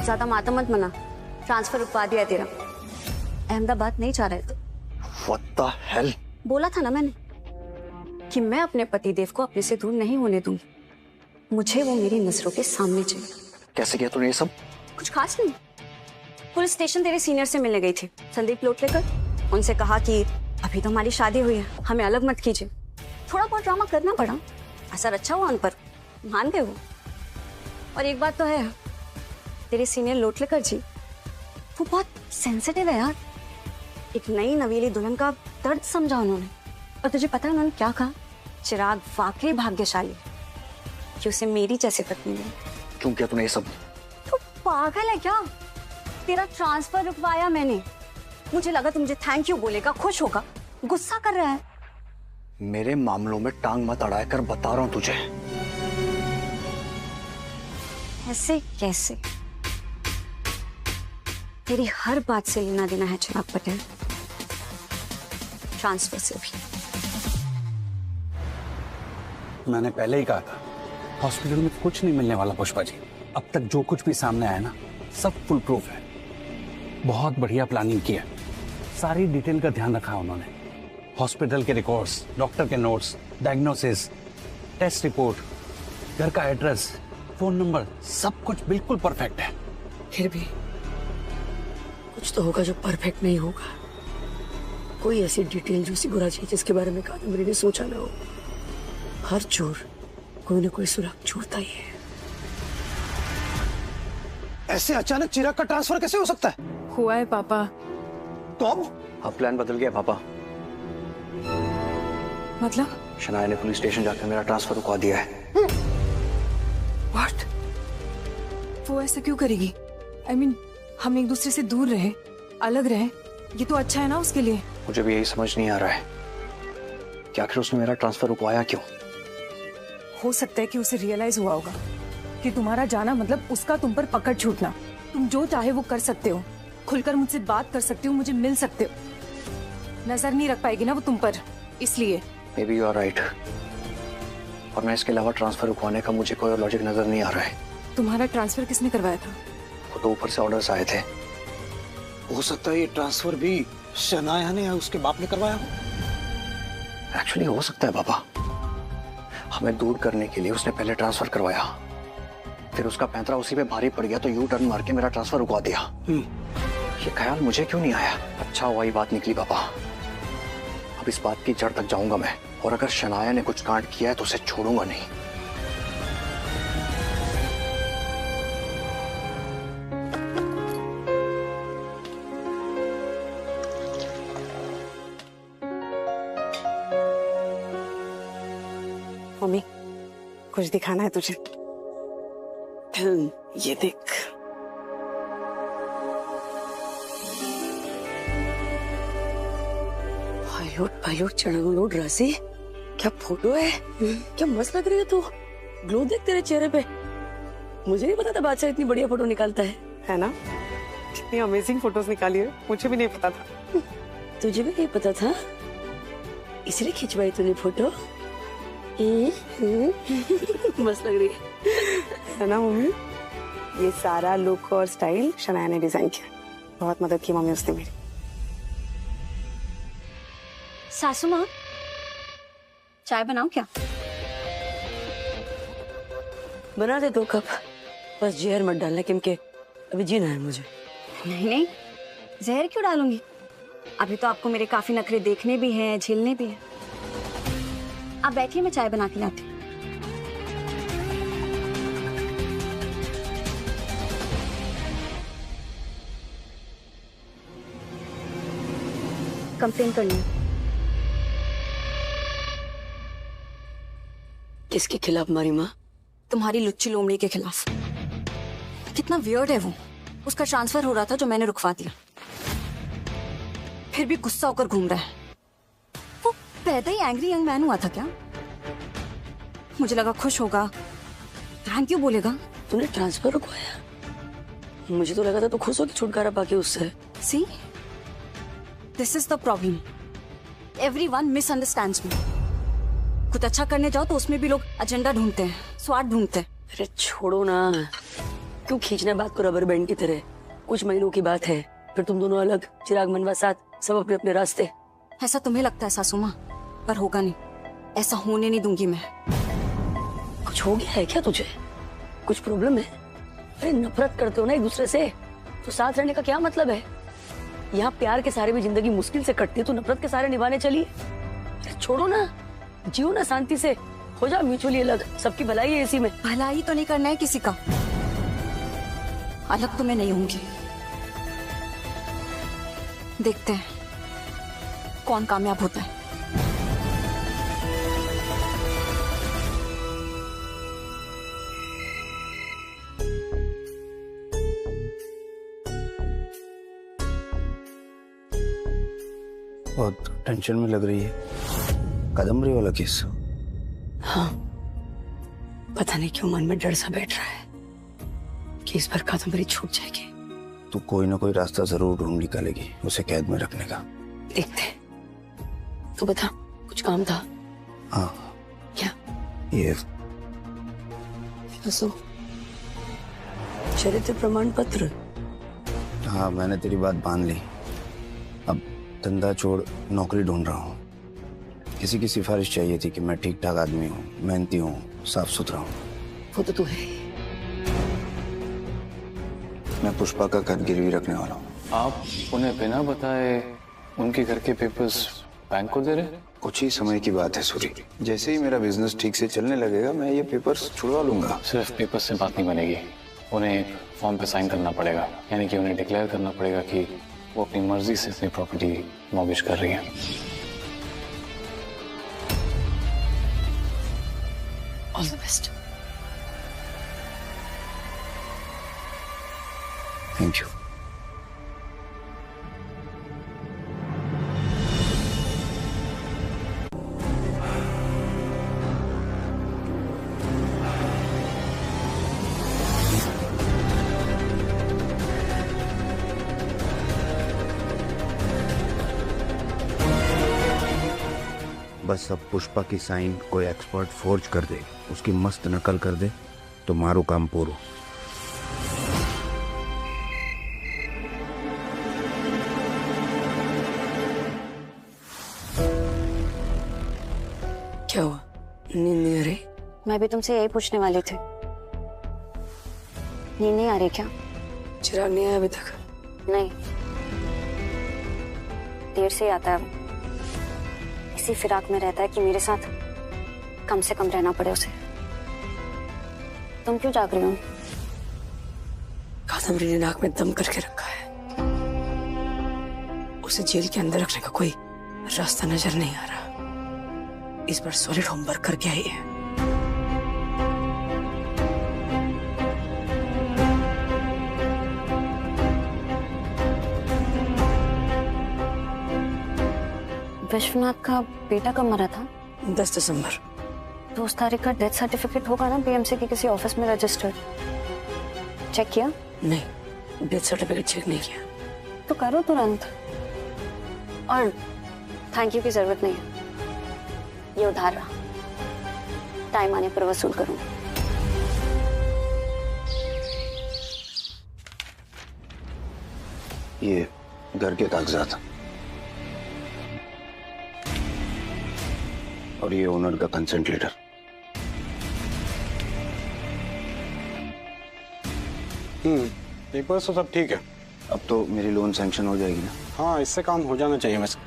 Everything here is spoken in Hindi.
ज्यादा माता मत मना, ट्रांसफर रुकवा दिया तेरा। अहमदाबाद नहीं जा रहे थे। What the hell? बोला था ना मैंने कि मैं अपने पतिदेव को अपने से दूर नहीं होने दूंगी। मुझे वो मेरी नजरों के सामने चाहिए। कैसे किया तूने ये सब? कुछ खास नहीं, पुलिस स्टेशन तेरे सीनियर से मिलने गई थी, संदीप लोटलेकर। उनसे कहा कि अभी तो हमारी शादी हुई है, हमें अलग मत कीजिए। थोड़ा बहुत ड्रामा करना पड़ा, असर अच्छा हुआ उन पर, मान गए वो। और एक बात तो है, तेरे सीनियर लोटलेकर जी वो बहुत सेंसिटिव है यार। एक नई नवीली दुल्हन का दर्द समझा उन्होंने। और तुझे पता है उन्होंने क्या कहा? चिराग वाकई भाग्यशाली है कि उसे मेरी जैसी पत्नी मिली। क्यों किया तूने ये सब? तू पागल है क्या? तेरा ट्रांसफर रुकवाया मैंने। मुझे लगा तू मुझे थैंक यू बोलेगा, खुश होगा। गुस्सा कर रहा है। मेरे मामलों में टांग मत अड़ाया कर, बता रहा हूं तुझे। ऐसे कैसे? तेरी हर बात से लेना देना है चिराग पटेल, ट्रांसफर से भी। मैंने पहले ही कहा था हॉस्पिटल में कुछ नहीं मिलने वाला पुष्पा जी। अब तक जो कुछ भी सामने आया ना, सब फुल प्रूफ है। बहुत बढ़िया प्लानिंग की है, सारी डिटेल का ध्यान रखा उन्होंने। हॉस्पिटल के रिकॉर्ड्स, डॉक्टर के नोट्स, डायग्नोसिस, टेस्ट रिपोर्ट, घर का एड्रेस, फोन नंबर, सब कुछ बिल्कुल परफेक्ट है। फिर भी कुछ तो होगा जो परफेक्ट नहीं होगा। कोई ऐसी डिटेल जो बुरा चीज जिसके बारे में कादम्बरी ने सोचा ना हो। हर चोर कोई ना कोई सुराग छोड़ता ही है। ऐसे अचानक चिराग का ट्रांसफर कैसे हो सकता है? हुआ है पापा। तो अब प्लान बदल गया पापा। मतलब? शनाया ने पुलिस स्टेशन जाकर मेरा ट्रांसफर रुकवा दिया है। व्हाट? वो ऐसा क्यों करेगी? I mean, हम एक दूसरे से दूर रहे, अलग रहे, ये तो अच्छा है ना उसके लिए। मुझे भी यही समझ नहीं आ रहा है कि आखिर उसने मेरा ट्रांसफर रुकवाया क्यों। हो सकता है कि उसे रियलाइज हुआ होगा कि तुम्हारा जाना मतलब उसका तुम पर पकड़ छूटना। तुम जो चाहे वो कर सकते हो, खुलकर मुझसे बात कर सकते हो, मुझे मिल सकते हो। नजर नहीं रख पाएगी ना वो तुम पर, इसलिए। Maybe you are right। और मैं इसके अलावा ट्रांसफर रुकवाने का मुझे कोई और लॉजिक नजर नहीं आ रहा है। तुम्हारा ट्रांसफर किसने करवाया था? वो तो ऊपर से ऑर्डर्स आए थे। हो सकता है ये ट्रांसफर भी शनाया ने या उसके बाप ने करवाया हो। एक्चुअली हो सकता है पापा। हमें दूर करने के लिए उसने पहले ट्रांसफर करवाया, फिर उसका पैंतरा उसी पे भारी पड़ गया तो यू टर्न मार के मेरा ट्रांसफर रुकवा दिया। ये ख्याल मुझे क्यों नहीं आया? अच्छा हुआ ये बात निकली पापा। अब इस बात की जड़ तक जाऊंगा मैं, और अगर शनाया ने कुछ कांड किया है तो उसे छोड़ूंगा नहीं। मम्मी, कुछ दिखाना है तुझे। ये देख। पायलट चढ़ाऊ लोड राशि, क्या फोटो है। क्या मस्त लग रही है तू। ग्लो देख तेरे चेहरे पे। मुझे नहीं पता था बादशाह इतनी बढ़िया फोटो निकालता है ना? कितनी अमेजिंग फोटोज निकाली है, मुझे भी नहीं पता था। तुझे भी नहीं पता था, इसलिए खिंचवाई तूने फोटो। मस्त लग रही है ना मम्मी? ये सारा लुक और स्टाइल शनाया ने डिजाइन किया। बहुत मदद की मम्मी उसने मेरी। सासू माँ, चाय बनाऊं क्या? बना दे 2 कप, बस जहर मत डालना क्योंकि अभी जीना है मुझे। नहीं नहीं, जहर क्यों डालूंगी? अभी तो आपको मेरे काफी नखरे देखने भी हैं, झेलने भी हैं। आप बैठिए, मैं चाय बना के लाती हूँ। कंप्लेन करनी है। किसके खिलाफ मारी माँ? तुम्हारी लुच्ची लोमड़ी के खिलाफ। कितना वियर्ड है वो। उसका ट्रांसफर हो रहा था जो मैंने रुकवा दिया, फिर भी गुस्सा होकर घूम रहा है। वो पैदा ही एंग्री यंग मैन हुआ था क्या? मुझे लगा खुश होगा, थैंक यू बोलेगा। तूने ट्रांसफर रुकवाया? मुझे तो लगा था तू खुश हो कि छुटकारा पाके उससे। See, this is the problem. Everyone misunderstands me. कुछ अच्छा करने जाओ तो उसमें भी लोग एजेंडा ढूंढते हैं, स्वार्थ ढूंढते हैं। अरे छोड़ो ना, क्यों खींचना है बात को रबर बैंड की तरह? कुछ महीनों की बात है, फिर तुम दोनों अलग, चिराग मनवा साथ, सब अपने अपने रास्ते। ऐसा तुम्हें लगता है सासू माँ, पर होगा नहीं। ऐसा होने नहीं दूंगी मैं। कुछ हो गया है क्या तुझे? कुछ प्रॉब्लम है? अरे नफरत करते हो ना एक दूसरे से, तो साथ रहने का क्या मतलब है? यहाँ प्यार के सहारे भी जिंदगी मुश्किल से कटती है, तो नफरत के सहारे निभाने चली? अरे छोड़ो ना, जियो ना शांति से, हो जाओ म्यूचुअली अलग, सबकी भलाई है इसी में। भलाई तो नहीं करना है किसी का, अलग तो मैं नहीं होंगी। देखते हैं कौन कामयाब होता है। बहुत टेंशन में लग रही है। कादम्बरी वाला केस। हाँ, पता नहीं क्यों मन में डर सा बैठ रहा है कि इस बार कादम्बरी छूट जाएगी। तू कोई ना कोई रास्ता जरूर ढूंढ निकालेगी उसे कैद में रखने का। देखते। तू बता, कुछ काम था? हाँ, क्या? ये चरित्र प्रमाण पत्र। हाँ, मैंने तेरी बात मान ली। अब धंधा छोड़ नौकरी ढूंढ रहा हूँ। किसी की सिफारिश चाहिए थी कि मैं ठीक ठाक आदमी हूँ, मेहनती हूँ, साफ सुथरा हूँ। वो तो तू है। मैं पुष्पा का घर गिरवी रखने वाला हूँ। आप उन्हें बिना बताए उनके घर के पेपर्स बैंक को दे रहे? कुछ ही समय की बात है सूरी। जैसे ही मेरा बिजनेस ठीक से चलने लगेगा, मैं ये पेपर्स छुड़वा लूंगा। सिर्फ पेपर्स से बात नहीं बनेगी, उन्हें एक फॉर्म पे साइन करना पड़ेगा। यानी कि उन्हें डिक्लेयर करना पड़ेगा कि वो अपनी मर्जी से अपनी प्रॉपर्टी मॉर्गेज कर रही है। All the best. Thank you. बस अब पुष्पा की साइन कोई एक्सपर्ट फोर्ज कर दे, उसकी मस्त नकल कर दे तो मारू काम पूरो। क्या हुआ? नींद नहीं आ रही? मैं भी तुमसे यही पूछने वाली थी। नींद नहीं आ रही क्या? चिराग नहीं आया अभी तक? नहीं, देर से ही आता है वो। इसी फिराक में रहता है कि मेरे साथ कम से कम रहना पड़े उसे। तुम क्यों जाग रही हो? कादम्बरी ने नाक में दम करके रखा है। उसे जेल के अंदर रखने का कोई रास्ता नजर नहीं आ रहा। इस बार सॉलिड होमवर्क करके आई है। विश्वनाथ का बेटा कब मरा था? 10 दिसंबर। तो उस तारीख का डेथ सर्टिफिकेट होगा ना बीएमसी की किसी ऑफिस में रजिस्टर्ड? चेक किया? नहीं, डेथ सर्टिफिकेट चेक नहीं किया। तो करो तुरंत। और थैंक यू की जरूरत नहीं है, ये उधार रहा, टाइम आने पर वसूल करूंगा। ये घर के कागजात और ये ओनर का कंसेंट लेटर। पेपर्स तो सब ठीक है। अब तो मेरी लोन सैंक्शन हो जाएगी ना? हाँ, इससे काम हो जाना चाहिए वैसे।